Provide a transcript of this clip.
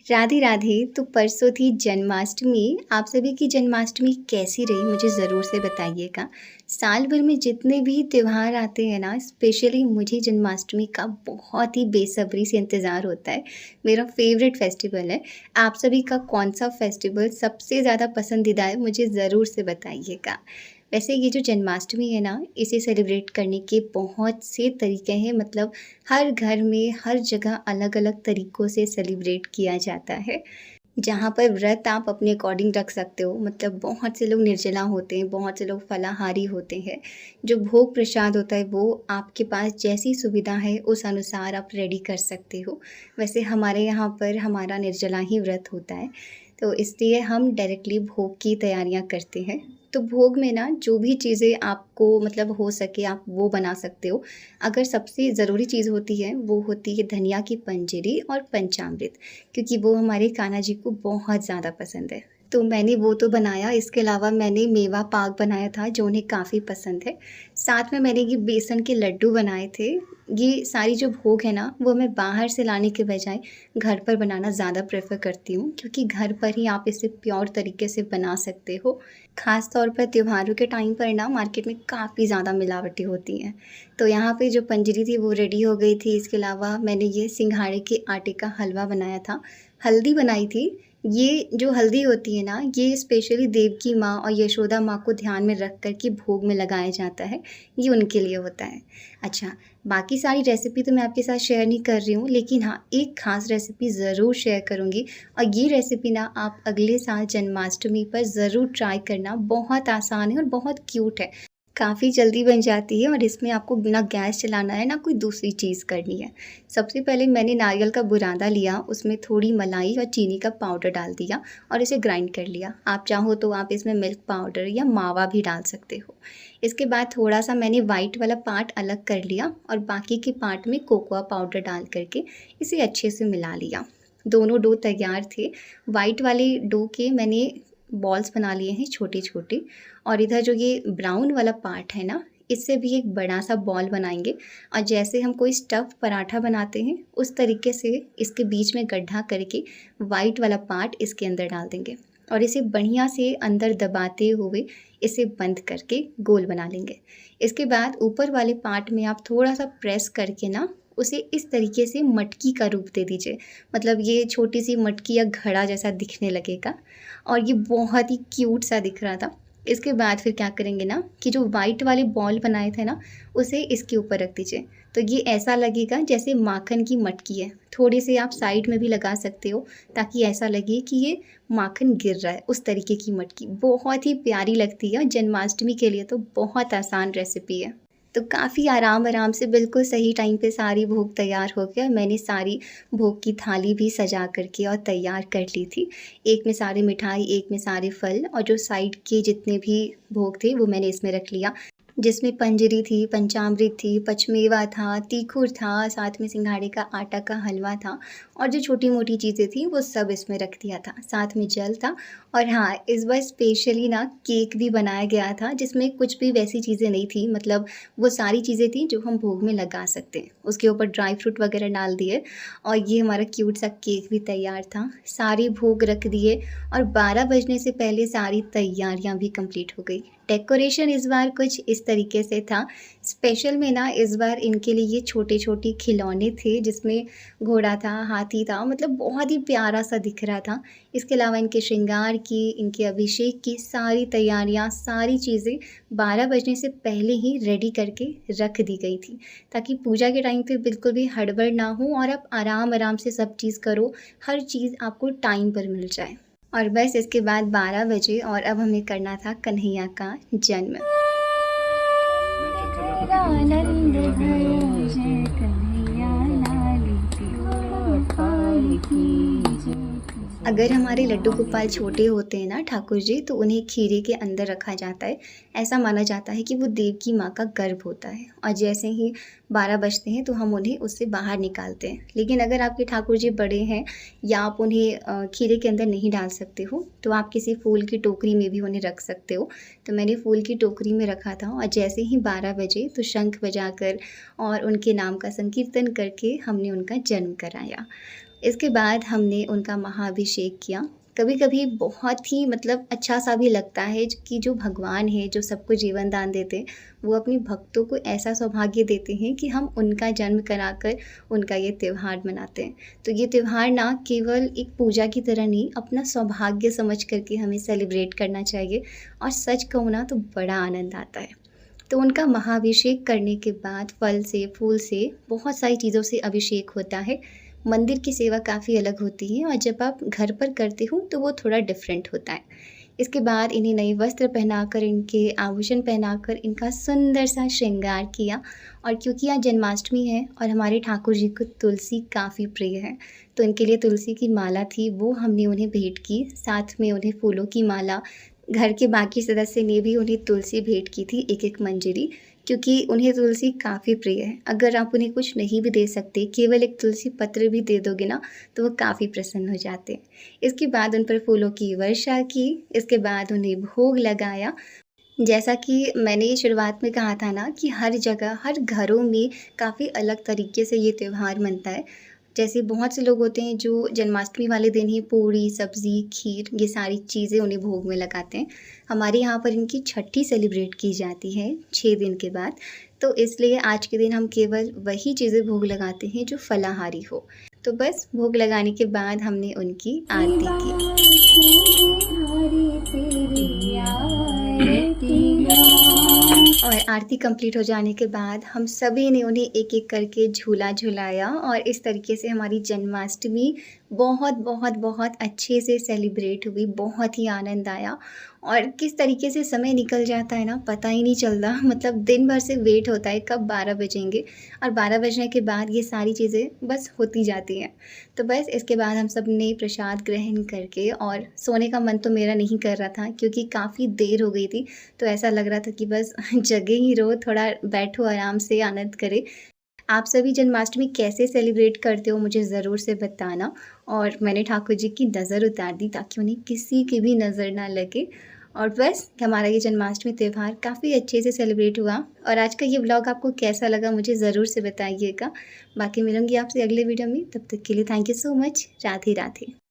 राधे राधे। तो परसों थी जन्माष्टमी। आप सभी की जन्माष्टमी कैसी रही मुझे ज़रूर से बताइएगा। साल भर में जितने भी त्योहार आते हैं ना, स्पेशली मुझे जन्माष्टमी का बहुत ही बेसब्री से इंतज़ार होता है। मेरा फेवरेट फेस्टिवल है। आप सभी का कौन सा फेस्टिवल सबसे ज़्यादा पसंदीदा है मुझे ज़रूर से बताइएगा। वैसे ये जो जन्माष्टमी है ना, इसे सेलिब्रेट करने के बहुत से तरीके हैं। मतलब हर घर में हर जगह अलग-अलग तरीक़ों से सेलिब्रेट किया जाता है। जहाँ पर व्रत आप अपने अकॉर्डिंग रख सकते हो। मतलब बहुत से लोग निर्जला होते हैं, बहुत से लोग फलाहारी होते हैं। जो भोग प्रसाद होता है वो आपके पास जैसी सुविधा है उस अनुसार आप रेडी कर सकते हो। वैसे हमारे यहाँ पर हमारा निर्जला ही व्रत होता है, तो इसलिए हम डायरेक्टली भोग की तैयारियाँ करते हैं। तो भोग में ना जो भी चीज़ें आपको मतलब हो सके आप वो बना सकते हो। अगर सबसे ज़रूरी चीज़ होती है वो होती है धनिया की पंजीरी और पंचामृत, क्योंकि वो हमारे कान्हा जी को बहुत ज़्यादा पसंद है। तो मैंने वो तो बनाया, इसके अलावा मैंने मेवा पाक बनाया था जो उन्हें काफ़ी पसंद है। साथ में मैंने ये बेसन के लड्डू बनाए थे। ये सारी जो भोग है ना, वो मैं बाहर से लाने के बजाय घर पर बनाना ज़्यादा प्रेफ़र करती हूँ, क्योंकि घर पर ही आप इसे प्योर तरीके से बना सकते हो। ख़ास तौर पर त्योहारों के टाइम पर ना मार्केट में काफ़ी ज़्यादा मिलावटें होती हैं। तो यहाँ पे जो पंजीरी थी वो रेडी हो गई थी। इसके अलावा मैंने ये सिंघाड़े के आटे का हलवा बनाया था, हल्दी बनाई थी। ये जो हल्दी होती है ना, ये स्पेशली देवकी माँ और यशोदा माँ को ध्यान में रख कर के भोग में लगाया जाता है, ये उनके लिए होता है। अच्छा, बाकी सारी रेसिपी तो मैं आपके साथ शेयर नहीं कर रही हूँ, लेकिन हाँ, एक ख़ास रेसिपी ज़रूर शेयर करूँगी और ये रेसिपी ना आप अगले साल जन्माष्टमी पर ज़रूर ट्राई करना। बहुत आसान है और बहुत क्यूट है। काफ़ी जल्दी बन जाती है और इसमें आपको ना गैस चलाना है ना कोई दूसरी चीज़ करनी है। सबसे पहले मैंने नारियल का बुरादा लिया, उसमें थोड़ी मलाई और चीनी का पाउडर डाल दिया और इसे ग्राइंड कर लिया। आप चाहो तो आप इसमें मिल्क पाउडर या मावा भी डाल सकते हो। इसके बाद थोड़ा-सा मैंने वाइट वाला पार्ट अलग कर लिया और बाकी के पार्ट में कोकोआ पाउडर डाल कर के इसे अच्छे से मिला लिया। दोनों डो तैयार थे। वाइट वाले डो के मैंने बॉल्स बना लिए हैं छोटे-छोटे, और इधर जो ये ब्राउन वाला पार्ट है ना, इससे भी एक बड़ा-सा बॉल बनाएँगे और जैसे हम कोई स्टफ़ पराठा बनाते हैं, उस तरीके से इसके बीच में गड्ढा करके वाइट वाला पार्ट इसके अंदर डाल देंगे और इसे बढ़िया से अंदर दबाते हुए इसे बंद करके गोल बना लेंगे। इसके बाद ऊपर वाले पार्ट में आप थोड़ा-सा प्रेस करके ना उसे इस तरीके से मटकी का रूप दे दीजिए। मतलब ये छोटी-सी मटकी या घड़ा जैसा दिखने लगेगा और ये बहुत ही क्यूट सा दिख रहा था। इसके बाद फिर क्या करेंगे ना कि जो वाइट वाले बॉल बनाए थे ना, उसे इसके ऊपर रख दीजिए। तो ये ऐसा लगेगा जैसे माखन की मटकी है। थोड़ी सी आप साइड में भी लगा सकते हो ताकि ऐसा लगे कि ये माखन गिर रहा है, उस तरीके की मटकी। बहुत ही प्यारी लगती है और जन्माष्टमी के लिए तो बहुत आसान रेसिपी है। तो काफ़ी आराम-आराम से बिल्कुल सही टाइम पे सारी भोग तैयार हो गया। मैंने सारी भोग की थाली भी सजा कर के और तैयार कर ली थी। एक में सारी मिठाई, एक में सारे फल और जो साइड के जितने भी भोग थे वो मैंने इसमें रख लिया। जिसमें पंजरी थी, पंचामृत थी, पचमेवा था, तीखुर था, साथ में सिंघाड़े का आटा का हलवा था और जो छोटी-मोटी चीज़ें थी वो सब इसमें रख दिया था। साथ में जल था और हाँ, इस बार स्पेशली ना केक भी बनाया गया था जिसमें कुछ भी वैसी चीज़ें नहीं थी। मतलब वो सारी चीज़ें थी जो हम भोग में लगा सकते हैं। उसके ऊपर ड्राई फ्रूट वगैरह डाल दिए और ये हमारा क्यूट सा केक भी तैयार था। सारे भोग रख दिए और 12 बजने से पहले सारी तैयारियाँ भी कंप्लीट हो गई। डेकोरेशन इस बार कुछ इस तरीके से था। स्पेशल में ना इस बार इनके लिए ये छोटे-छोटे खिलौने थे जिसमें घोड़ा था, हाथी था, मतलब बहुत ही प्यारा-सा दिख रहा था। इसके अलावा इनके श्रृंगार की, इनके अभिषेक की सारी तैयारियाँ, सारी चीज़ें 12 बजने से पहले ही रेडी करके रख दी गई थी, ताकि पूजा के टाइम पे बिल्कुल भी हड़बड़ ना हो और आप आराम-आराम से सब चीज़ करो, हर चीज़ आपको टाइम पर मिल जाए। और बस इसके बाद 12 बजे और अब हमें करना था कन्हैया का जन्म। आनंद भयो जय कन्हैया लाल की जय। अगर हमारे लड्डू गोपाल छोटे होते हैं ना ठाकुर जी, तो उन्हें खीरे के अंदर रखा जाता है। ऐसा माना जाता है कि वो देवकी माँ का गर्भ होता है और जैसे ही 12 बजते हैं तो हम उन्हें उससे बाहर निकालते हैं। लेकिन अगर आपके ठाकुर जी बड़े हैं या आप उन्हें खीरे के अंदर नहीं डाल सकते हो, तो आप किसी फूल की टोकरी में भी उन्हें रख सकते हो। तो मैंने फूल की टोकरी में रखा था और जैसे ही 12 बजे तो शंख बजाकर और उनके नाम का संकीर्तन करके हमने उनका जन्म कराया। इसके बाद हमने उनका महाअभिषेक किया। कभी-कभी बहुत ही मतलब अच्छा-सा भी लगता है कि जो भगवान है, जो सबको जीवन दान देते हैं, वो अपने भक्तों को ऐसा सौभाग्य देते हैं कि हम उनका जन्म कराकर उनका ये त्योहार मनाते हैं। तो ये त्योहार ना केवल एक पूजा की तरह नहीं, अपना सौभाग्य समझ कर के हमें सेलिब्रेट करना चाहिए और सच कहूँ ना तो बड़ा आनंद आता है। तो उनका महाअभिषेक करने के बाद फल से, फूल से, बहुत सारी चीज़ों से अभिषेक होता है। मंदिर की सेवा काफ़ी अलग होती है और जब आप घर पर करते हो तो वो थोड़ा डिफरेंट होता है। इसके बाद इन्हें नए वस्त्र पहनाकर, इनके आभूषण पहनाकर इनका सुंदर सा श्रृंगार किया। और क्योंकि आज जन्माष्टमी है और हमारे ठाकुर जी को तुलसी काफ़ी प्रिय है, तो इनके लिए तुलसी की माला थी, वो हमने उन्हें भेंट की। साथ में उन्हें फूलों की माला, घर के बाकी सदस्य ने भी उन्हें तुलसी भेंट की थी, एक-एक मंजरी, क्योंकि उन्हें तुलसी काफ़ी प्रिय है। अगर आप उन्हें कुछ नहीं भी दे सकते, केवल एक तुलसी पत्र भी दे दोगे ना, तो वो काफ़ी प्रसन्न हो जाते हैं। इसके बाद उन पर फूलों की वर्षा की, इसके बाद उन्हें भोग लगाया। जैसा कि मैंने शुरुआत में कहा था ना कि हर जगह, हर घरों में काफ़ी अलग तरीके से ये त्योहार मनता है। जैसे बहुत से लोग होते हैं जो जन्माष्टमी वाले दिन ही पूड़ी, सब्ज़ी, खीर ये सारी चीज़ें उन्हें भोग में लगाते हैं। हमारे यहाँ पर इनकी छठी सेलिब्रेट की जाती है 6 दिन के बाद। तो इसलिए आज के दिन हम केवल वही चीज़ें भोग लगाते हैं जो फलाहारी हो। तो बस भोग लगाने के बाद हमने उनकी आरती की। और आरती कंप्लीट हो जाने के बाद हम सभी ने उन्हें एक-एक करके झूला झुलाया और इस तरीके से हमारी जन्माष्टमी बहुत, बहुत, बहुत अच्छे से सेलिब्रेट हुई, बहुत ही आनंद आया। और किस तरीके से समय निकल जाता है ना, पता ही नहीं चलता। मतलब दिन भर से वेट होता है कब 12 बजेंगे और 12 बजने के बाद ये सारी चीज़ें बस होती जाती हैं। तो बस इसके बाद हम सब ने प्रसाद ग्रहण करके और सोने का मन तो मेरा नहीं कर रहा था क्योंकि काफ़ी देर हो गई थी। तो ऐसा लग रहा था कि बस जगे ही रहो, थोड़ा बैठो आराम से आनंद करें। आप सभी जन्माष्टमी कैसे सेलिब्रेट करते हो मुझे ज़रूर से बताना। और मैंने ठाकुर जी की नज़र उतार दी ताकि उन्हें किसी की भी नज़र ना लगे। और बस हमारा ये जन्माष्टमी त्यौहार काफ़ी अच्छे से सेलिब्रेट हुआ। और आज का ये व्लॉग आपको कैसा लगा मुझे ज़रूर से बताइएगा। बाकी मिलूँगी आपसे अगले वीडियो में, तब तक के लिए thank you so much. Radhe Radhe.